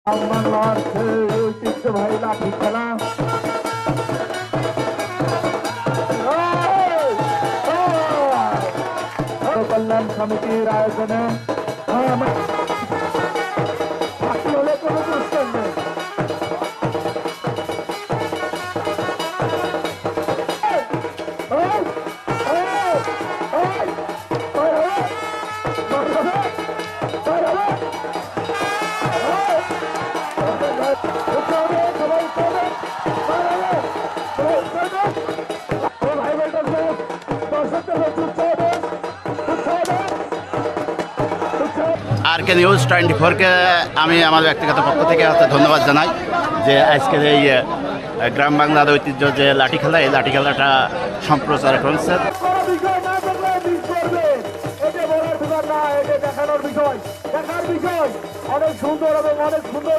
বাংলার ঐতিহ্যবাহী লাঠি খেলা কল্যাণ সমিতির আয়োজনে হলে কোনো প্রশ্ন নেই। RK News 24-কে আমি আমার ব্যক্তিগত পক্ষ থেকে ধন্যবাদ জানাই যে আজকের এই গ্রাম বাংলার ঐতিহ্য যে লাঠি খেলা, এই লাঠি খেলাটা সম্প্রচার করছে। দেখানোর বিষয়, দেখার বিষয়, অনেক সুন্দর এবং অনেক সুন্দর।